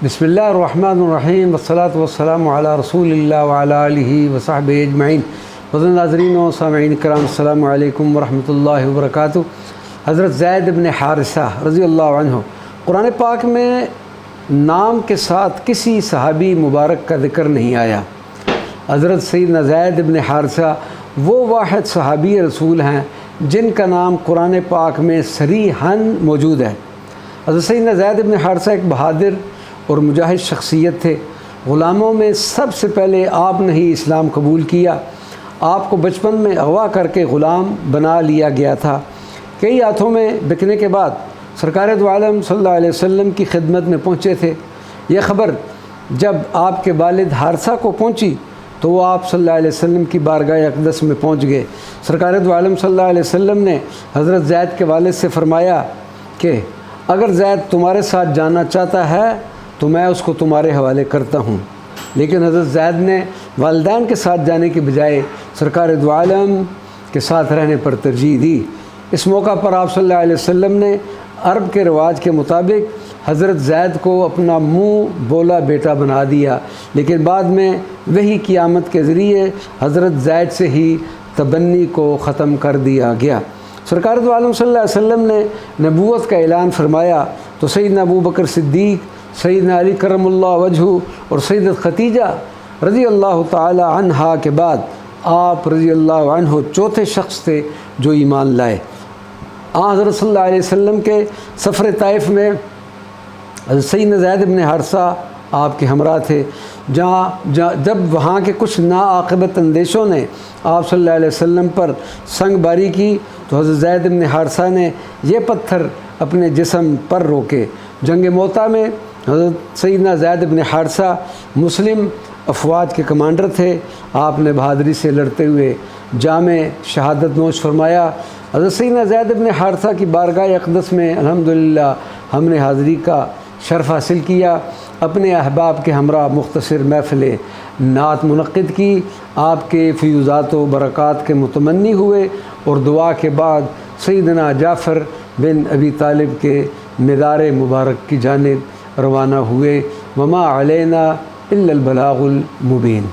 بسم اللہ الرحمن الرحیم والصلاة والسلام علی رسول اللہ وعلی آلہ وصحبہ اجمعین۔ حضرت ناظرین و سامعین کرام، السلام علیکم ورحمۃ اللہ وبرکاتہ۔ حضرت زید بن حارثہ رضی اللہ عنہ، قرآن پاک میں نام کے ساتھ کسی صحابی مبارک کا ذکر نہیں آیا۔ حضرت سیدنا زید بن حارثہ وہ واحد صحابی رسول ہیں جن کا نام قرآن پاک میں صریحاً موجود ہے۔ حضرت سیدنا زید بن حارثہ ایک بہادر اور مجاہد شخصیت تھے۔ غلاموں میں سب سے پہلے آپ نے ہی اسلام قبول کیا۔ آپ کو بچپن میں اغوا کر کے غلام بنا لیا گیا تھا۔ کئی ہاتھوں میں بکنے کے بعد سرکار دو عالم صلی اللہ علیہ وسلم کی خدمت میں پہنچے تھے۔ یہ خبر جب آپ کے والد حارثہ کو پہنچی تو وہ آپ صلی اللہ علیہ وسلم کی بارگاہ اقدس میں پہنچ گئے۔ سرکار دو عالم صلی اللہ علیہ وسلم نے حضرت زید کے والد سے فرمایا کہ اگر زید تمہارے ساتھ جانا چاہتا ہے تو میں اس کو تمہارے حوالے کرتا ہوں، لیکن حضرت زید نے والدین کے ساتھ جانے کے بجائے سرکار دو عالم کے ساتھ رہنے پر ترجیح دی۔ اس موقع پر آپ صلی اللہ علیہ وسلم نے عرب کے رواج کے مطابق حضرت زید کو اپنا منہ بولا بیٹا بنا دیا، لیکن بعد میں وہی قیامت کے ذریعے حضرت زید سے ہی تبنی کو ختم کر دیا گیا۔ سرکار دو عالم صلی اللہ علیہ وسلم نے نبوت کا اعلان فرمایا تو سیدنا ابو بکر صدیق، سیدنا علی کرم اللہ وجہہ اور سیدت خدیجہ رضی اللہ تعالی عنہا کے بعد آپ رضی اللہ عنہ چوتھے شخص تھے جو ایمان لائے۔ حضرت صلی اللہ علیہ وسلم کے سفر طائف میں حضرت سیدنا زید بن حارثہ آپ کے ہمراہ تھے۔ جب وہاں کے کچھ ناعاقبت اندیشوں نے آپ صلی اللہ علیہ وسلم پر سنگ باری کی تو حضرت زید بن حارثہ نے یہ پتھر اپنے جسم پر روکے۔ جنگ موتا میں حضرت سیدنا زید بن حارثہ مسلم افواج کے کمانڈر تھے۔ آپ نے بہادری سے لڑتے ہوئے جام شہادت نوش فرمایا۔ حضرت سیدنا زید بن حارثہ کی بارگاہ اقدس میں الحمدللہ ہم نے حاضری کا شرف حاصل کیا۔ اپنے احباب کے ہمراہ مختصر محفل نعت منعقد کی، آپ کے فیوزات و برکات کے متمنی ہوئے اور دعا کے بعد سیدنا جعفر بن ابی طالب کے مزار مبارک کی جانب روانہ ہوئے۔ وما علینا الا البلاغ المبین۔